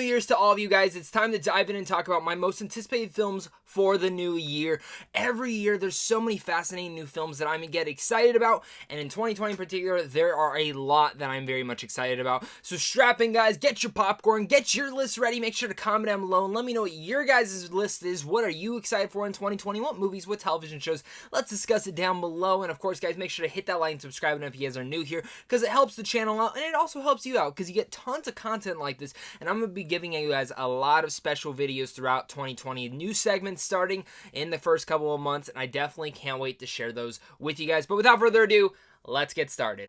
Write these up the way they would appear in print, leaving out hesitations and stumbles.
Year's to all of you guys. It's time to dive in and talk about my most anticipated films for the new year. Every year, there's so many fascinating new films that I'm going to get excited about, and in 2020 in particular, there are a lot that I'm very much excited about. So strap in, guys, get your popcorn, get your list ready, make sure to comment down below, and let me know what your guys' list is. What are you excited for in 2020? What movies, what television shows? Let's discuss it down below, and of course, guys, make sure to hit that like and subscribe if you guys are new here, because it helps the channel out, and it also helps you out, because you get tons of content like this, and I'm going to be giving you guys a lot of special videos throughout 2020, new segments starting in the first couple of months, and I definitely can't wait to share those with you guys. But without further ado, let's get started.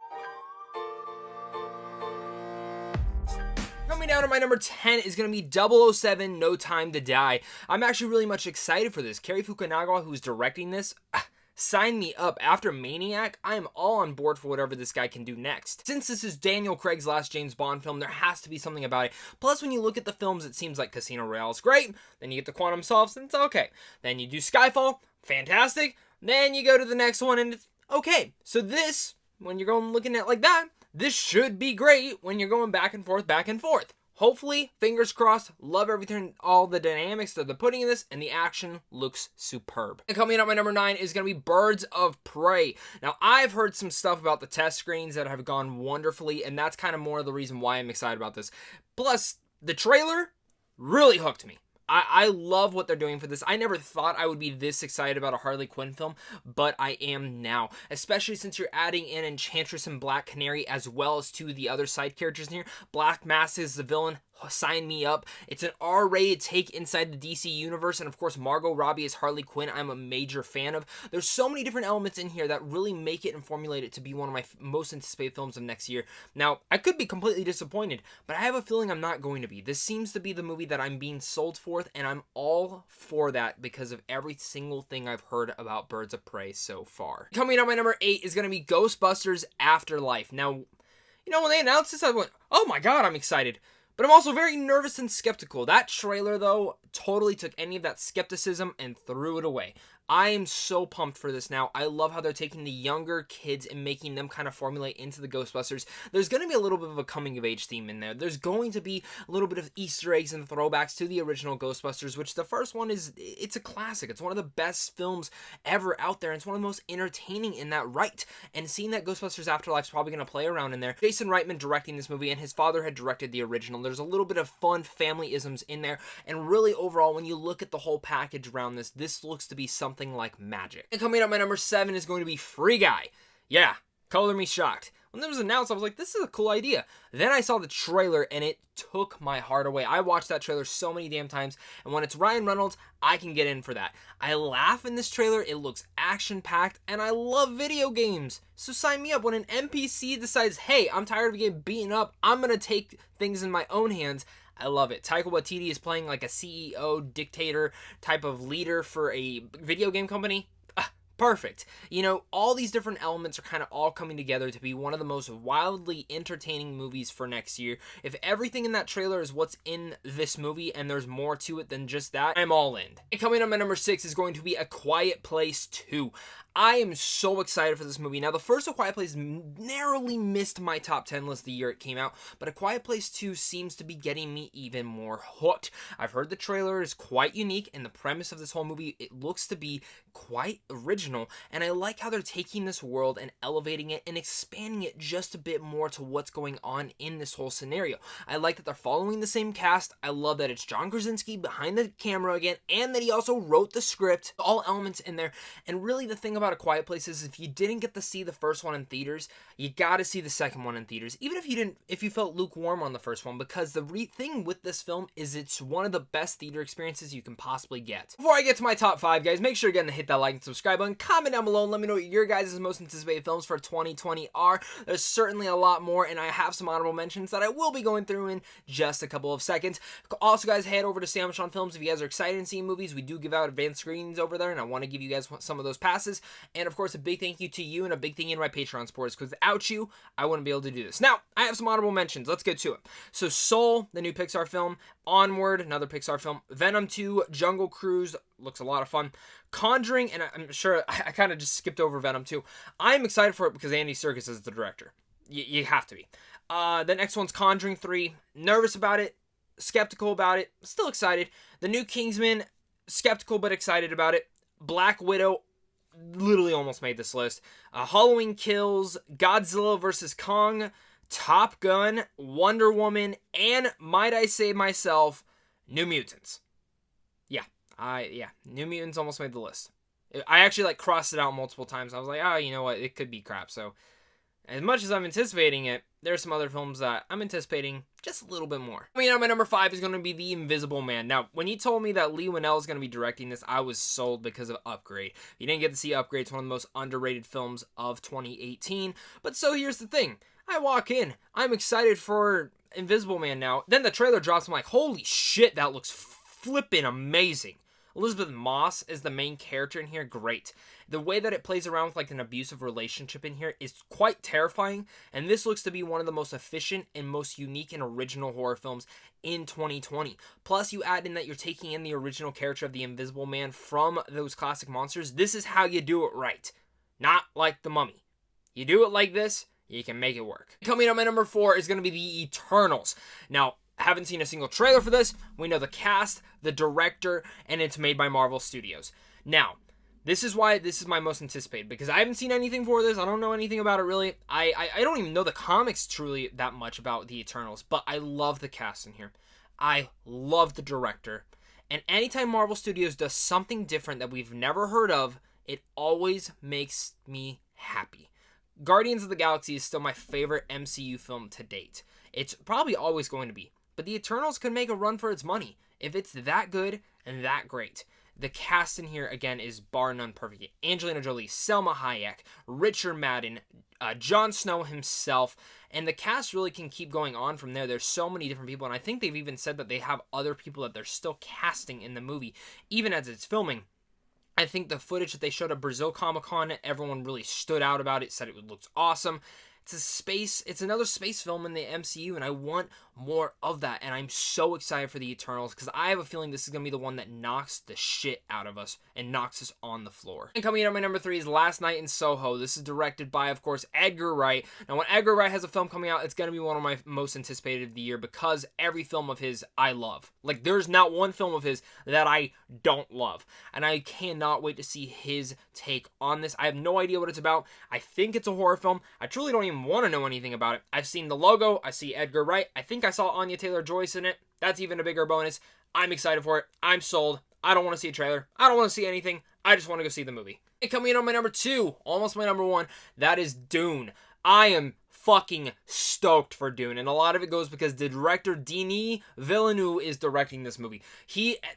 Coming down to my number 10 is going to be 007 No Time to Die. I'm actually really much excited for this. Cary Fukunaga, who's directing this, sign me up. After Maniac, I am all on board for whatever this guy can do next. Since this is Daniel Craig's last James Bond film, there has to be something about it. Plus, when you look at the films, it seems like Casino Royale is great. Then you get the Quantum Solace, and it's okay. Then you do Skyfall, fantastic. Then you go to the next one, and it's okay. So this, when you're going looking at it like that, this should be great when you're going back and forth, back and forth. Hopefully, fingers crossed, love everything, all the dynamics that they're putting in this, and the action looks superb. And coming up, my number 9 is going to be Birds of Prey. Now, I've heard some stuff about the test screens that have gone wonderfully, and that's kind of more of the reason why I'm excited about this. Plus, the trailer really hooked me. I love what they're doing for this. I never thought I would be this excited about a Harley Quinn film, but I am now. Especially since you're adding in Enchantress and Black Canary as well as two of the other side characters in here. Black Mask is the villain. Sign me up. It's an R-rated take inside the DC universe, and of course Margot Robbie is Harley Quinn. I'm a major fan of. There's so many different elements in here that really make it and formulate it to be one of my most anticipated films of next year. Now, I could be completely disappointed, but I have a feeling I'm not going to be. This seems to be the movie that I'm being sold for, and I'm all for that because of every single thing I've heard about Birds of Prey so far. Coming up, my number 8 is going to be Ghostbusters Afterlife. Now, you know, when they announced this, I went, oh my god, I'm excited. But I'm also very nervous and skeptical. That trailer, though, totally took any of that skepticism and threw it away. I am so pumped for this now. I love how they're taking the younger kids and making them kind of formulate into the Ghostbusters. There's going to be a little bit of a coming-of-age theme in there. There's going to be a little bit of Easter eggs and throwbacks to the original Ghostbusters, which the first one is, it's a classic. It's one of the best films ever out there, and it's one of the most entertaining in that right. And seeing that Ghostbusters Afterlife is probably going to play around in there. Jason Reitman directing this movie, and his father had directed the original. There's a little bit of fun family-isms in there, and really overall, when you look at the whole package around this, this looks to be something like magic. And coming up, my number 7 is going to be Free Guy. Yeah, color me shocked. When it was announced, I was like, this is a cool idea. Then I saw the trailer, and it took my heart away. I watched that trailer so many damn times, and when it's Ryan Reynolds, I can get in for that. I laugh in this trailer, it looks action-packed, and I love video games. So sign me up. When an NPC decides, hey, I'm tired of getting beaten up, I'm gonna take things in my own hands, I love it. Taika Waititi is playing like a CEO, dictator type of leader for a video game company. Perfect. You know, all these different elements are kind of all coming together to be one of the most wildly entertaining movies for next year. If everything in that trailer is what's in this movie and there's more to it than just that, I'm all in. And coming up at number 6 is going to be A Quiet Place 2. I am so excited for this movie. Now, the first A Quiet Place narrowly missed my top 10 list the year it came out, but A Quiet Place 2 seems to be getting me even more hooked. I've heard the trailer is quite unique, and the premise of this whole movie, it looks to be quite original, and I like how they're taking this world and elevating it and expanding it just a bit more to what's going on in this whole scenario. I like that they're following the same cast. I love that it's John Krasinski behind the camera again, and that he also wrote the script, all elements in there. And really the thing about A Quiet Place is if you didn't get to see the first one in theaters, you got to see the second one in theaters, even if you felt lukewarm on the first one, because the thing with this film is it's one of the best theater experiences you can possibly get. Before I get to my top 5, guys, make sure again to hit that like and subscribe button, comment down below, and let me know what your guys' most anticipated films for 2020 are. There's certainly a lot more, and I have some honorable mentions that I will be going through in just a couple of seconds. Also, guys, head over to Samsung Films if you guys are excited in seeing movies. We do give out advanced screenings over there, and I want to give you guys some of those passes. And of course, a big thank you to you and a big thank you to my Patreon supporters, because without you, I wouldn't be able to do this. Now, I have some honorable mentions. Let's get to it. So, Soul, the new Pixar film. Onward, another Pixar film. Venom 2, Jungle Cruise, looks a lot of fun. Conjuring, and I'm sure I kind of just skipped over Venom 2. I'm excited for it because Andy Serkis is the director. You have to be. The next one's Conjuring 3. Nervous about it. skeptical about it, still excited. The new Kingsman, skeptical but excited about it. Black Widow, literally almost made this list. Halloween Kills, Godzilla vs. Kong, Top Gun, Wonder Woman, and, might I say myself, New Mutants. New Mutants almost made the list. I actually crossed it out multiple times. I was like, oh, you know what, it could be crap. So as much as I'm anticipating it, there's some other films that I'm anticipating just a little bit more. My number 5 is going to be The Invisible Man. Now, when you told me that Leigh Whannell is going to be directing this, I was sold because of Upgrade. If you didn't get to see Upgrade, it's one of the most underrated films of 2018. But so here's the thing. I walk in. I'm excited for Invisible Man now. Then the trailer drops. I'm like, holy shit, that looks flippin' amazing. Elizabeth Moss is the main character in here. Great. The way that it plays around with an abusive relationship in here is quite terrifying, and this looks to be one of the most efficient and most unique and original horror films in 2020. Plus, you add in that you're taking in the original character of the Invisible Man from those classic monsters. This is how you do it right. Not like The Mummy. You do it like this, you can make it work. Coming up at number 4 is going to be The Eternals. Now, haven't seen a single trailer for this. We know the cast, the director, and it's made by Marvel Studios. Now, this is why this is my most anticipated, because I haven't seen anything for this. I don't know anything about it, really. I don't even know the comics truly that much about the Eternals, but I love the cast in here. I love the director. And anytime Marvel Studios does something different that we've never heard of, it always makes me happy. Guardians of the Galaxy is still my favorite MCU film to date. It's probably always going to be. But the Eternals could make a run for its money if it's that good and that great. The cast in here, again, is bar none perfect. Angelina Jolie, Selma Hayek, Richard Madden, Jon Snow himself, and the cast really can keep going on from there. There's so many different people, and I think they've even said that they have other people that they're still casting in the movie, even as it's filming. I think the footage that they showed at Brazil Comic-Con, everyone really stood out about it, said it looks awesome. It's another space film in the MCU, and I want more of that, and I'm so excited for the Eternals, because I have a feeling this is going to be the one that knocks the shit out of us, and knocks us on the floor. And coming in at my number 3 is Last Night in Soho. This is directed by, of course, Edgar Wright. Now, when Edgar Wright has a film coming out, it's going to be one of my most anticipated of the year, because every film of his, I love. There's not one film of his that I don't love, and I cannot wait to see his take on this. I have no idea what it's about. I think it's a horror film. I truly don't even want to know anything about it. I've seen the logo. I see Edgar Wright. I think I saw Anya Taylor-Joyce in it. That's even a bigger bonus. I'm excited for it. I'm sold. I don't want to see a trailer. I don't want to see anything. I just want to go see the movie. And coming in on my number 2, almost my number 1, that is Dune. I am fucking stoked for Dune, and a lot of it goes because the director Denis Villeneuve is directing this movie.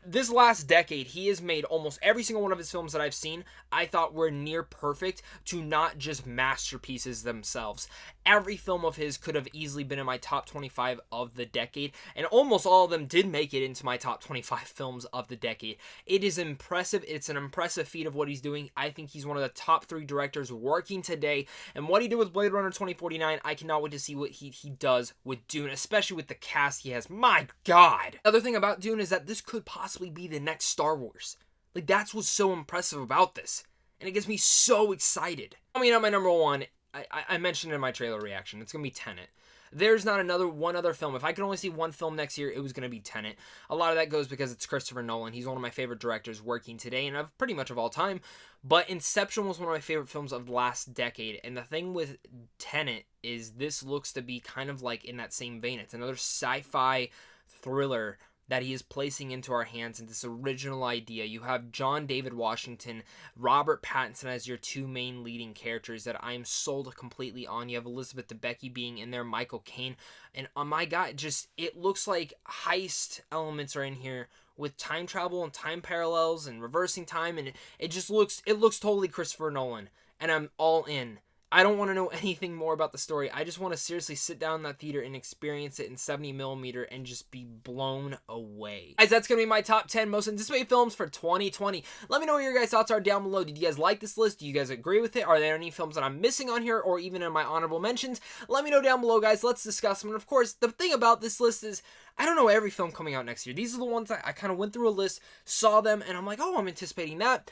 This last decade, he has made almost every single one of his films that I've seen, I thought were near perfect to not just masterpieces themselves. Every film of his could have easily been in my top 25 of the decade, and almost all of them did make it into my top 25 films of the decade. It is impressive. It's an impressive feat of what he's doing. I think he's one of the top 3 directors working today, and what he did with Blade Runner 2049, I cannot wait to see what he does with Dune, especially with the cast he has. My God! The other thing about Dune is that this could possibly be the next Star Wars. That's what's so impressive about this, and it gets me so excited. Coming up, my number 1, I mentioned in my trailer reaction, it's going to be Tennant. There's not one other film. If I could only see one film next year, it was going to be Tennant. A lot of that goes because it's Christopher Nolan. He's one of my favorite directors working today, and of pretty much of all time. But Inception was one of my favorite films of the last decade. And the thing with Tenet is this looks to be kind of in that same vein. It's another sci-fi thriller that he is placing into our hands in this original idea. You have John David Washington, Robert Pattinson as your 2 main leading characters that I am sold completely on. You have Elizabeth Debicki being in there, Michael Caine, and oh my God, it looks like heist elements are in here with time travel and time parallels and reversing time, and it looks totally Christopher Nolan, and I'm all in. I don't want to know anything more about the story. I just want to seriously sit down in that theater and experience it in 70mm and just be blown away. Guys, that's going to be my top 10 most anticipated films for 2020. Let me know what your guys' thoughts are down below. Did you guys like this list? Do you guys agree with it? Are there any films that I'm missing on here or even in my honorable mentions? Let me know down below, guys. Let's discuss them. And of course, the thing about this list is I don't know every film coming out next year. These are the ones that I kind of went through a list, saw them, and I'm like, oh, I'm anticipating that.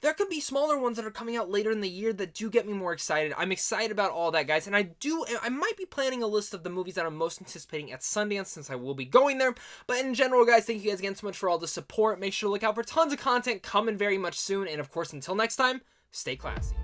there could be smaller ones that are coming out later in the year that do get me more excited. I'm excited about all that, guys, and I might be planning a list of the movies that I'm most anticipating at Sundance, since I will be going there. But in general, guys, thank you guys again so much for all the support. Make sure to look out for tons of content coming very much soon, and of course, until next time, stay classy.